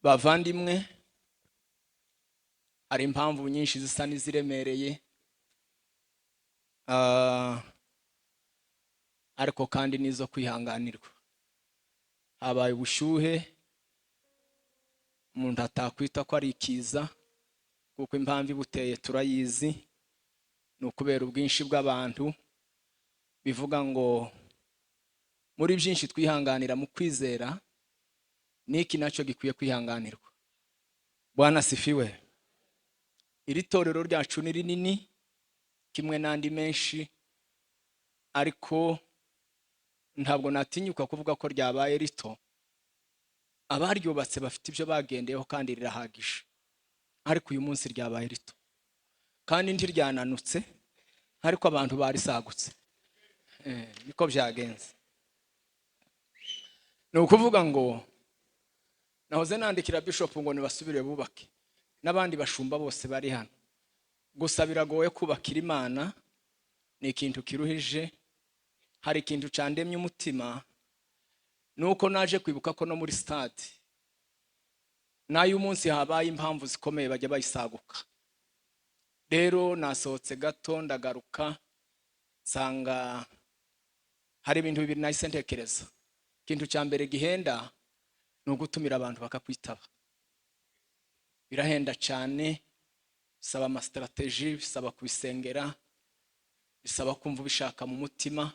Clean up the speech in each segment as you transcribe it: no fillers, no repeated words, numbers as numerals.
Bavandimwe, hari impamvu nyinshi zisa n'iziremereye, ariko kandi nizo kwihanganirwa. Habaye ubushyuhe umuntu atakwita ko ari ikiza, kuko impamvu ibuteye turayizi. Ni ukubera ubwinshi bw'abantu. Bivuga ngo muri byinshi twihanganira mu kwizera, niki nacyo gikwiye kwihanganirwa. Bwana sifiwe. Iri torero ryacu ni rinini kimwe n'andi menshi, ariko ntabwo natinyuka kuvuga ko ryabaye rito. Abaryubatse bafite ibyo bagendeyeho kandi rirahagije, ariko uyu munsi ryabaye rito kandi ntiryananutse, ariko abantu barisagutse. Niko byagenze. Ni ukuvuga ngo nahoze nandikira Bishop ngo nibasubire bubake, n'abandi bashumba bose bari hano. Gusa biragoye kubakira Imana, ni ikintu kiruhije. Hari ikintu candemye umutima, nuko naje kwibuka ko no muri stade nayo umunsi habaye impamvu zikomeye bajya bayisaguka. Rero nasohotse gato ndagaruka, nsanga hari ibintu bibiri nahise ntekereza. Ikintu cya mbere gihenda ni ugutumira abantu bakakwitaba. Birahenda cyane, bisaba ama strategy, bisaba kubisengera, bisaba kumva bishaka mu mutima.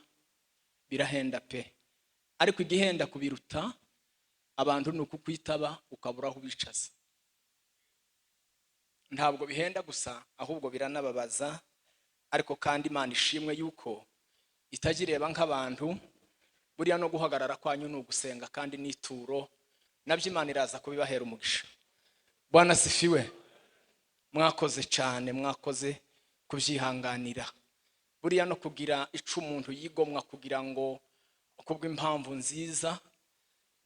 Birahenda pe. Ariko igihenda kubiruta abantu ni ukukwitaba ukabura aho ubicaza. Ntabwo bihenda gusa, ahubwo biranababaza. Ariko kandi Imana ishimwe yuko itagireba nk'abantu. Buriya no guhagarara kwanyu ni ugusenga kandi n'ituro, nabyo Imana iraza kubibahera umugisha. Bwana sifiwe. Mwakoze cyane, mwakoze kubyihanganira. Buriya no kugira ico umuntu yigomwa kugira ngo kubwo impamvu nziza,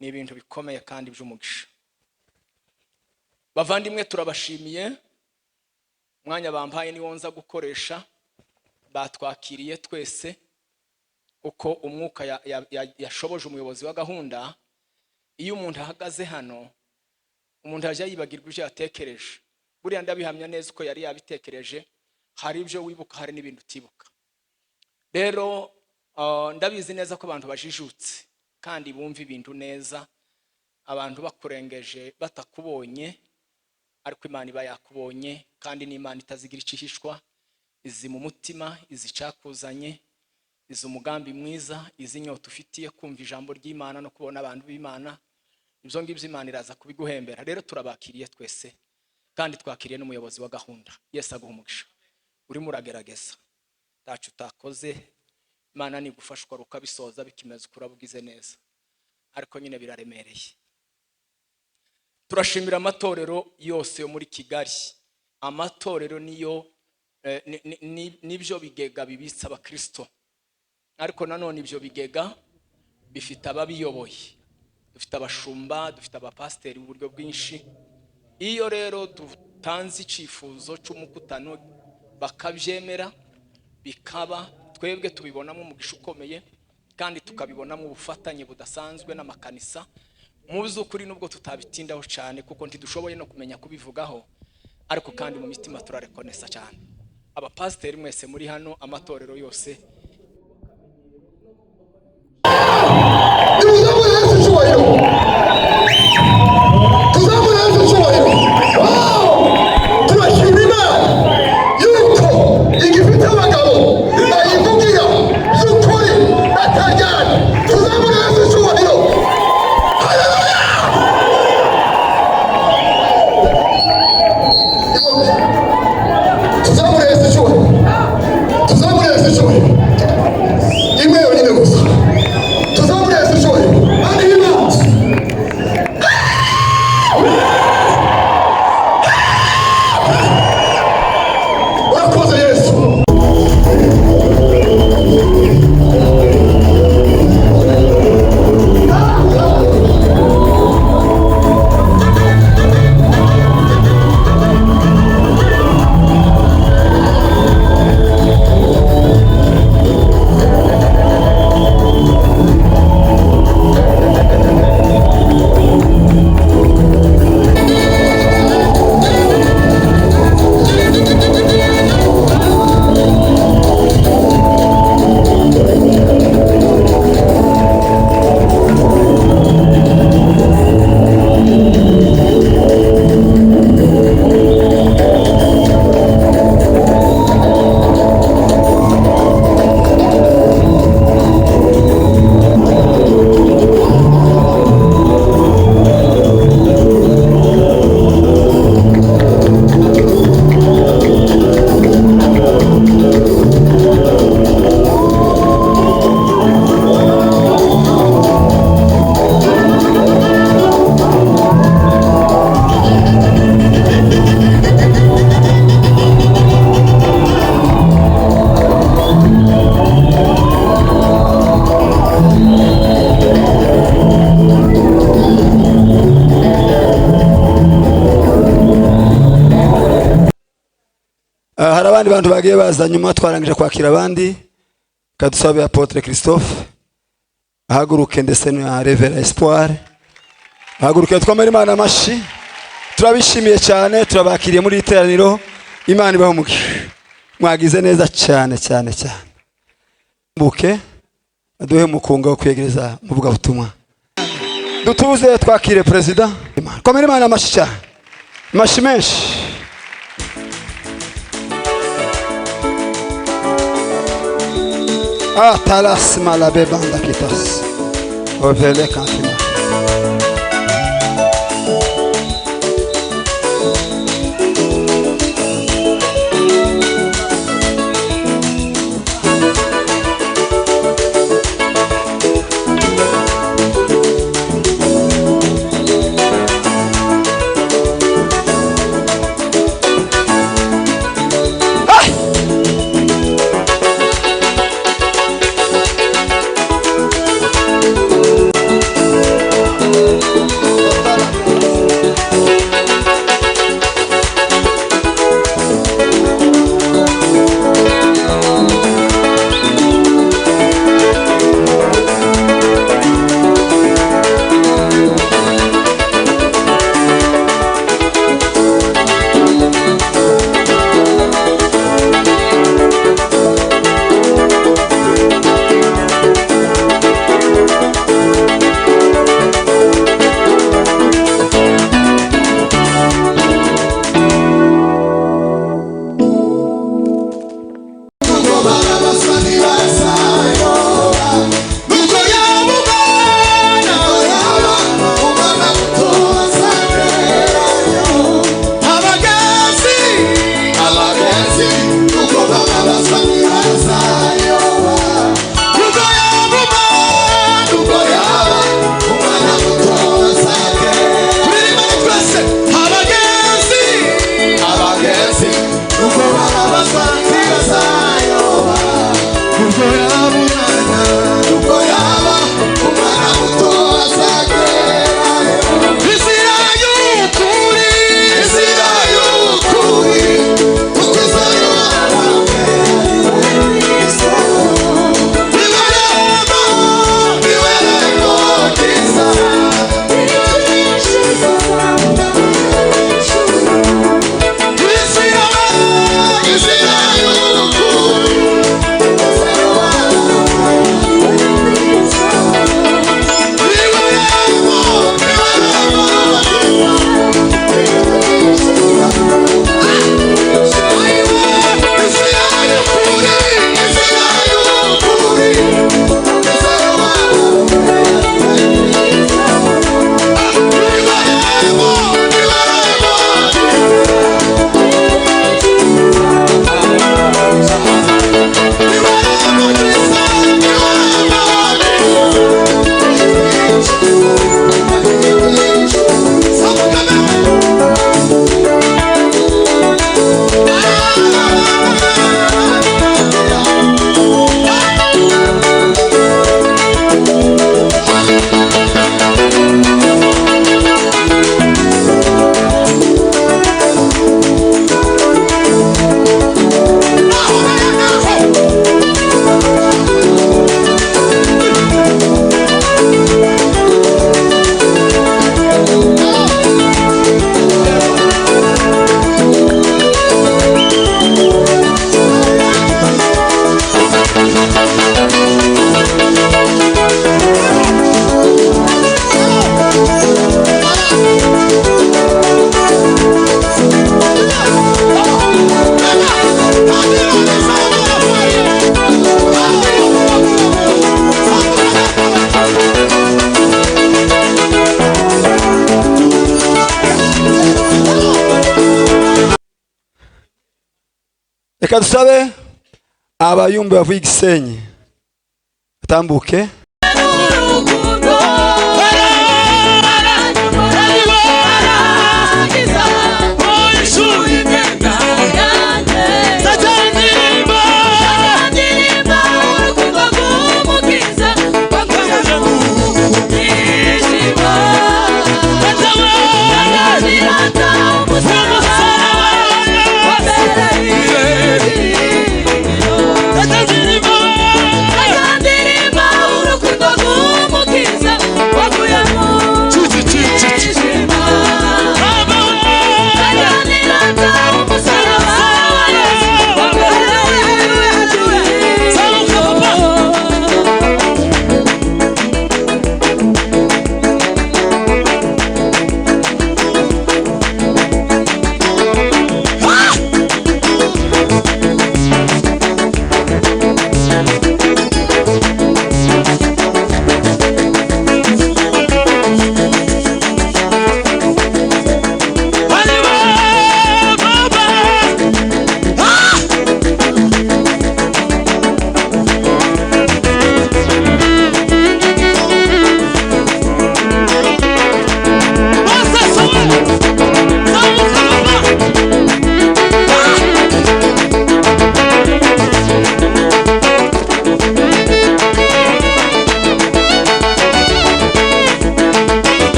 ni ibintu bikomeye kandi by'umugisha. Bavandimwe, turabashimiye. Mwanya bampaye ni wonza gukoresha, batwakiriye twese uko umwuka yashoboje umuyobozi wa gahunda. Iyo umuntu ahagaze hano, umuntu ajya yibagirwa ibyo yatekereje. Buriya ndabihamya neza uko yari yabitekereje, hari ibyo wibuka, hari n'ibintu utibuka. Rero ndabizi neza ko abantu bajijutse kandi bumva ibintu neza. Abantu bakurengeje batakubonye, ariko Imana iba yakubonye, kandi n'Imana itazigira icihishwa. Izi mu mutima, izi cakuzanye, izi umugambi mwiza, izi nyota ufitiye kumva ijambo ry'Imana no kubona abantu b'Imana. Ibyo ngibyo Imana iraza kubiguhembera. Rero turabakiriye twese, kandi twakiriye n'umuyobozi wa gahunda. Yesu aguha umugisha. Urimo uragerageza, tacu utakoze. Imana ni gufashwa rukabisoza bikimeze kurabugize neza, ariko nyine biraremereye. Turashimira amatorero yose yo muri Kigali. Amatorero niyo nibyo bigega bibitsa abakristo, ariko nanone ibyo bigega bifite ababiyoboye. Dufite abashumba, dufite abapasiteri uburyo bwinshi. Iyo rero dutanze icifuzo cy'umukutano bakabyemera, bikaba, twebwe tubibonamo umugisha ukomeye, kandi tukabibonamo ubufatanye budasanzwe n'amakanisa. Mu by'ukuri nubwo tutabitindaho cyane kuko ntidushoboye no kumenya kubivugaho, ariko kandi mu mitima turarekonesa cyane. Abapasiteri mwese muri hano, amatorero yose, abandi bantu bagiye baza nyuma twarangije kwakira abandi. Kadusabe Apotre Christophe ahaguruke ndetse na Reverend Espoir ahaguruke twamara Imana amashi. Turabishimiye cyane, turabakiriye muri iteraniro. Imana ibahe umugisha, mwagize neza cyane cyane cyane. Mbuke aduhe mukunga wo kwegereza muvuga butumwa. Dutuze twakire President. Komera Imana amashi cyane, amashi menshi. Talas malabe banda kitas ovele kantina. Reka dusabe abayumbe bavuye Gisenyi atambuke.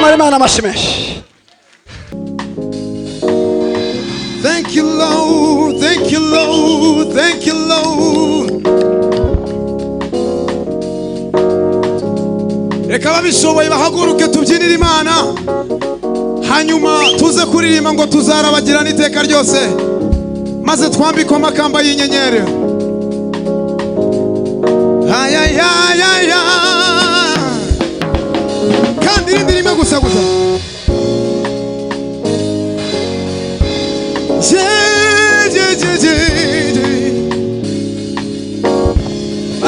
twamara Imana amashyi menshi. Thank you, Lord. Thank you, Lord. Thank you, Lord. Reka babishoboye bahaguruke tubyinire Imana, hanyuma tuze kuririmba ngo tuzarabagirana iteka ryose, maze twambikwe amakamba y'inyenyeri. Kandi irindi rimwe gusa gusa.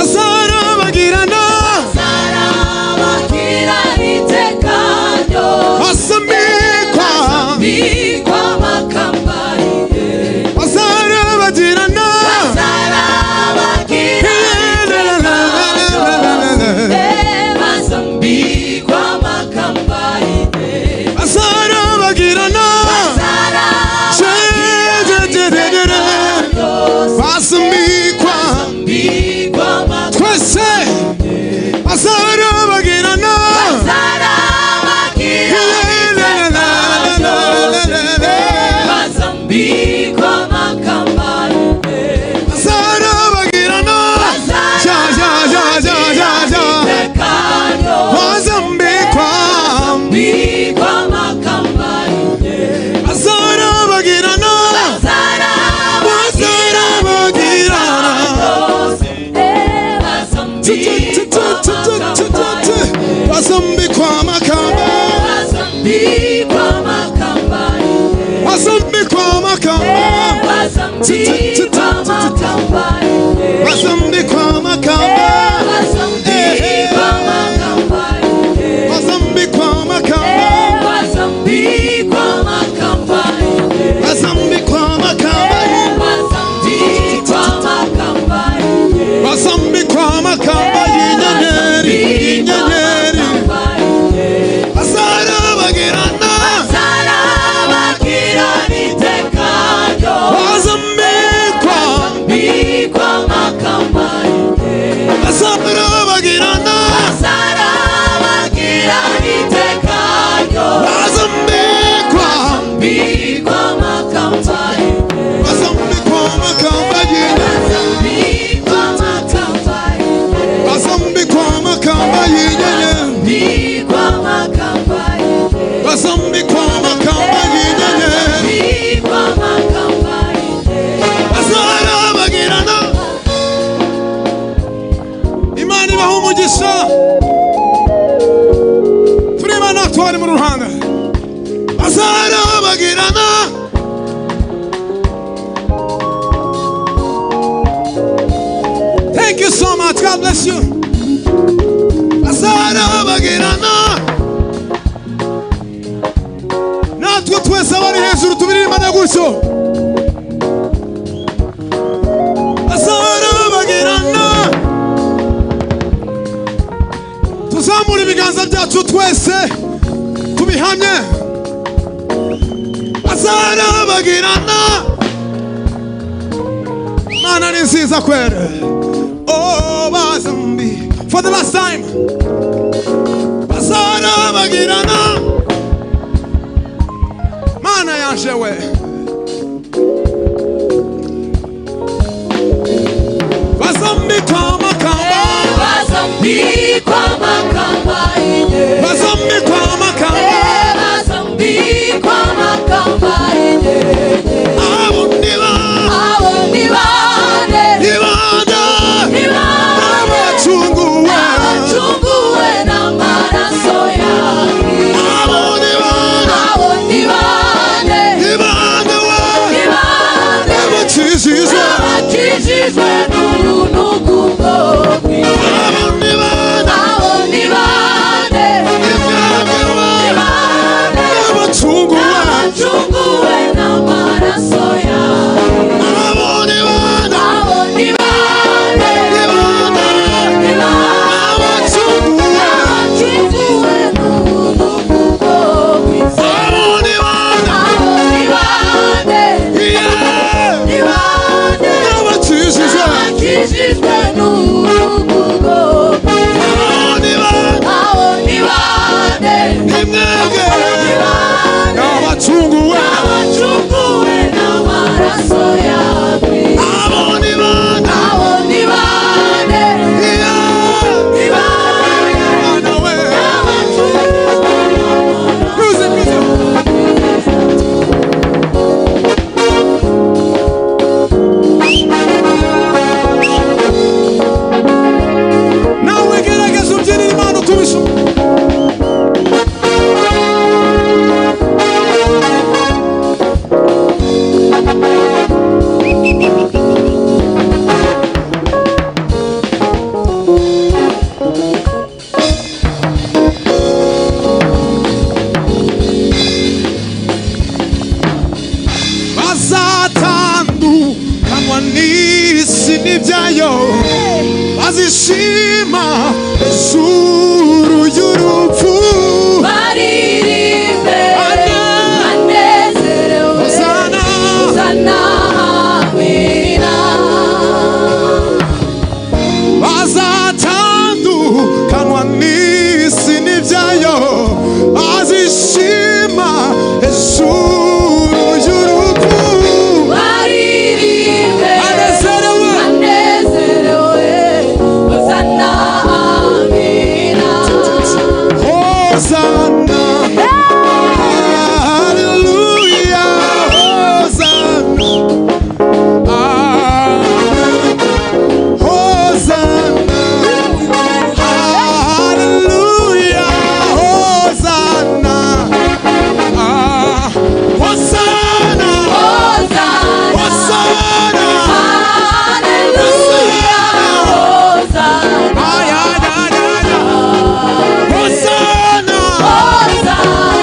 Azarabagirana iteka ryose, bazambikwa amakamba y'inyenyeri. Azarabagirana bazambikwa amakamba y'inyenyeri. Azarabagirana bazambikwa twese. Azarabagirana bazambikwa amakamba y'inyenyeri. Azarabagirana bazambikwa amakamba y'inyenyeri. Azarabagirana bazambikwa amakamba, bazambikwa amakamba, bazambikwa amakamba, bazambikwa amakamba, bazambikwa amakamba, bazambikwa amakamba, bazambikwa amakamba, bazambikwa amakamba, bazambikwa amakamba, bazambikwa amakamba y'inyenyeri. Azarabagirana iteka ryose, bazambikwa amakamba y'inyenyeri. Azarabagirana iteka ryose, bazambikwa amakamba y'inyenyeri. Bazambikwa amakamba y'inyenyeri. Bazambikwa amakamba y'inyenyeri. Bazambikwa amakamba y'inyenyeri. Bazarabagirana. Imana ibaha umugisha. Tureba natwe bari mu ruhande. Bazarabagirana. Thank you so much. God bless you. Bazarabagirana. Natwe twese abari hejuru tubiririmane gutyo. Bazarabagirana. Tuzamura ibiganza byacu twese tubihamye. Bazarabagirana. Mana ni nziza kwere. Oh, bazambi. For the last time. Bazarabagirana. Mana yanje we. Bazambikwa amakamba, bazambikwa amakamba y'inyenyeri. Bazambikwa amakamba, bazambikwa amakamba y'inyenyeri. Abo ni bande abacunguwe n'amaraso yawe. Abo ni bande abakijijwe n'ubuntu bwawe. Abo ni bande n'abacunguwe n'amaraso yawe. abo ni bande Abo ni bande, ni bande, Bana we n'abacunguwe. music nawe gerageza ubyinire Imana uko ubishoboye bazatandukanwa n'isi n'ibyayo bazishima ijuru y'urupfu Baririmbe, Ana. banezerewe, Hosana. Hosana, amina. bazatandukanwa n'isi n'ibyayo bazishima ijuru y'urupfu Baririmbe, banezerewe banezerewe, Hosana, amina. Hosanna, hallelujah, Hosanna, amen. Hosanna, hallelujah, Hosanna, Hosanna, Hosana, Hosanna, hallelujah, Hosana, ay, ay, ay, ay, ay. Hosanna, Hosana,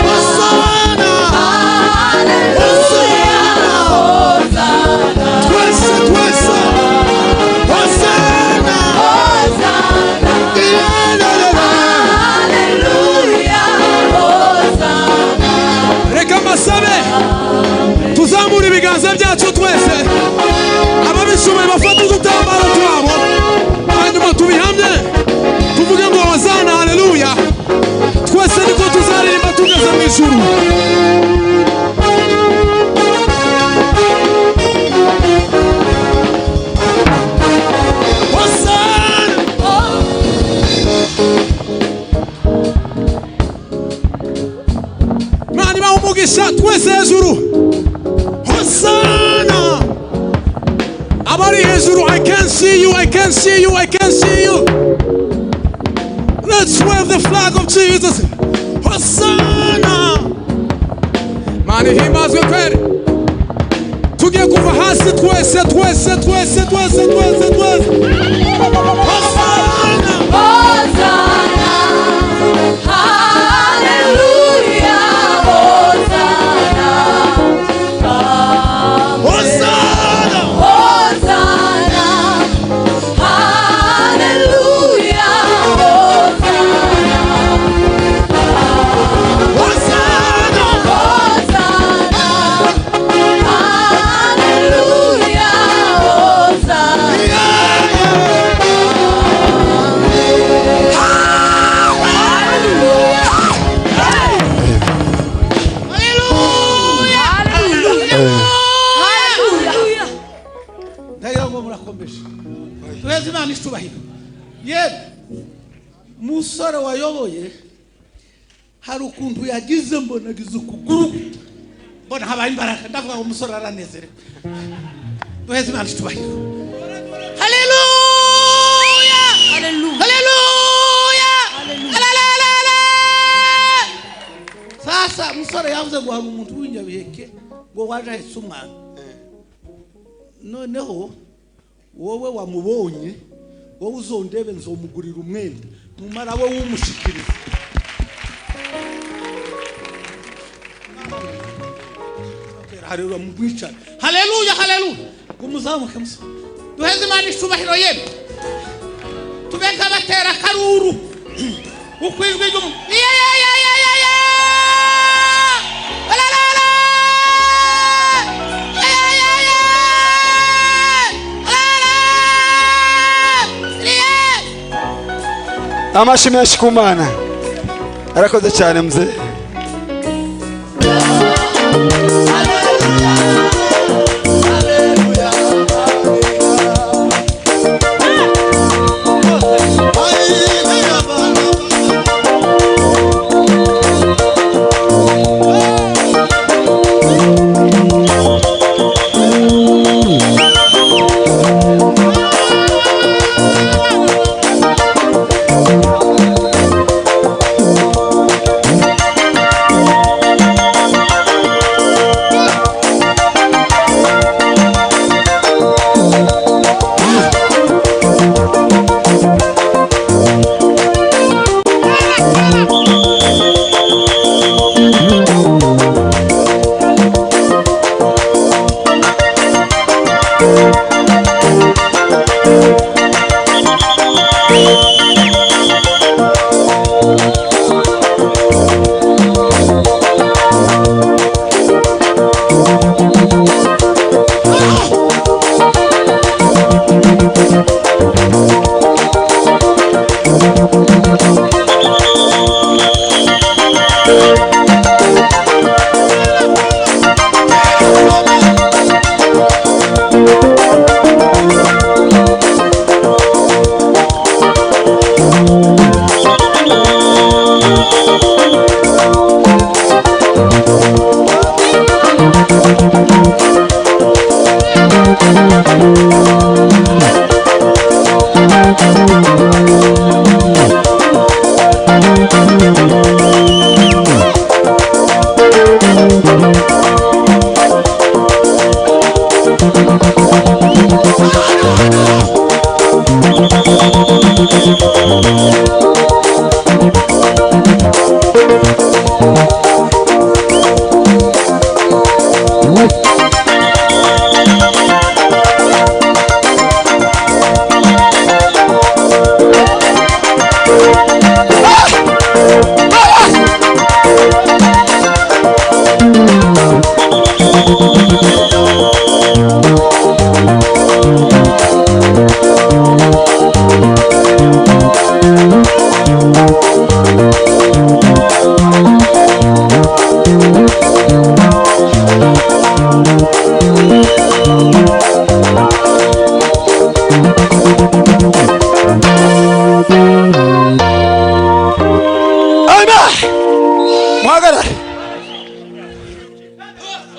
Hosanna, hallelujah, Hosana, twese, twese, Hosanna, Hosana, yeah, la, la, la. hallelujah, Hosana. Reka mbasabe tuzamura ibiganza byacu twese ababishoboye bafata udutambaro twabo hanyuma tubihamye tuvuge ngo hosana haleluya twese niko tuzaririmba tugeze mu ijuru hosana Imana ibaha umugisha twese hejuru hosana abari hejuru I can see you I can see you I can see you let's wave the flag of Jesus hosana Imana ihimbazwe kweli tugiye kuva hasi twese twese twese twese twese twese hosana Hosana, hallelujah, Hosana, hosana Hosana, hallelujah, Hosana, hosana Hosana, hallelujah, Hosana. ndagira ngo murakomeje tuheze Imana icubahiro yewe musore wayoboye hari ukuntu yagize mbona agize ukuguru mbona habaye imbaraga ndavuga ngo umusore aranezerewe tuheze Imana icubahiro haleluya haleluya haleluya sasa musore yavuze ngo hari umuntu w'inyabiheke ngo waje ahetse umwana noneho wowe wamubonye wowe uzondebe nzomugurira umwenda numara wowe wumushikiriza haleluya mubwicane haleluya haleluya umuzamuke musa duheze Imana icubahiro yemwe tubeka batera akaruru ukwijwi ry'umuntu amashi menshi ku Mana arakoze cyane mzee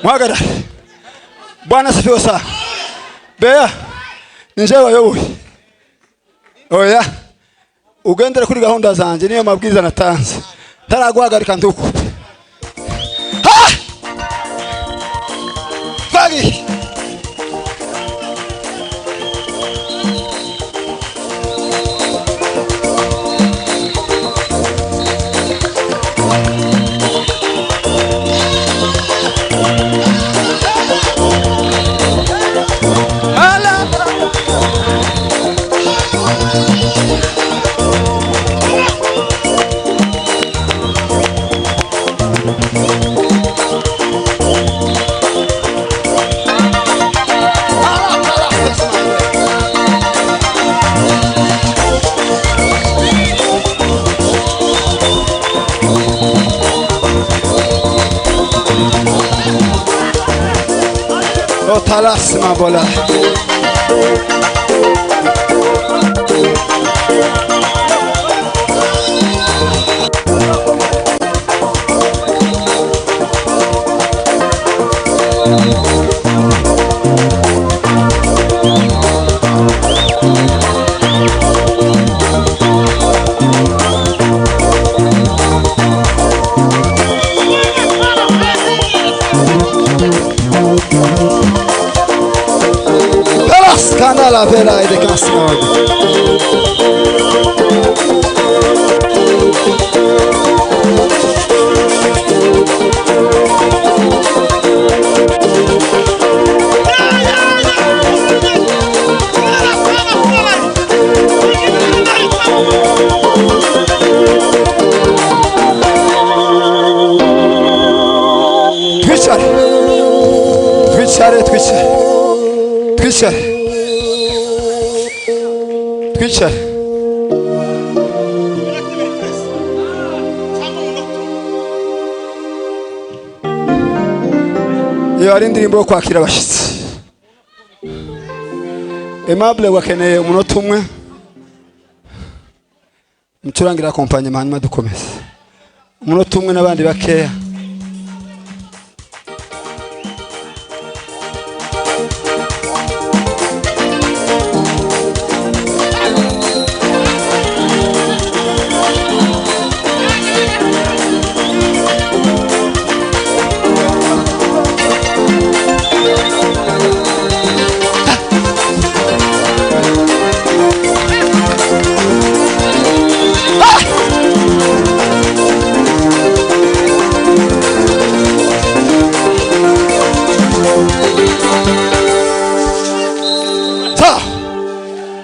Mwagara Bwana sifiwe sana. Beya nje wayoboye. Oya ugendere kuri gahunda zanje niyo mabwiriza natanze. Taraguhagarika ndukupe. Ha! Fagi. Talas ma bola. La vera e de canción. Twitcher. iyo ari indirimbo yo kwakira abashyitsi. Aimable wakeneye umunota umwe mucurangira akompanyema hanyuma dukomeze umunota umwe n'abandi bakeya.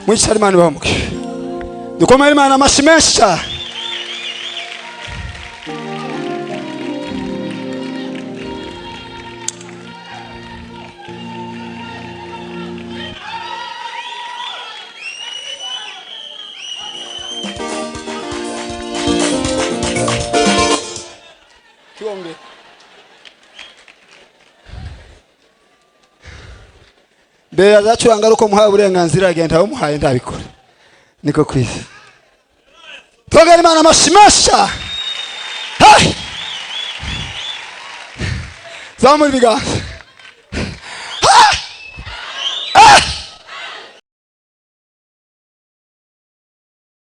Mwishari Imana bamuke. Dukomere Imana amashyi menshi cyane. Tuombe. Be azacuranga ari uko muhaye uburenganzira agenda aho muhaye ndabikora niko kwiza. Twongere Imana amashyi menshi. Zamura ibiganza.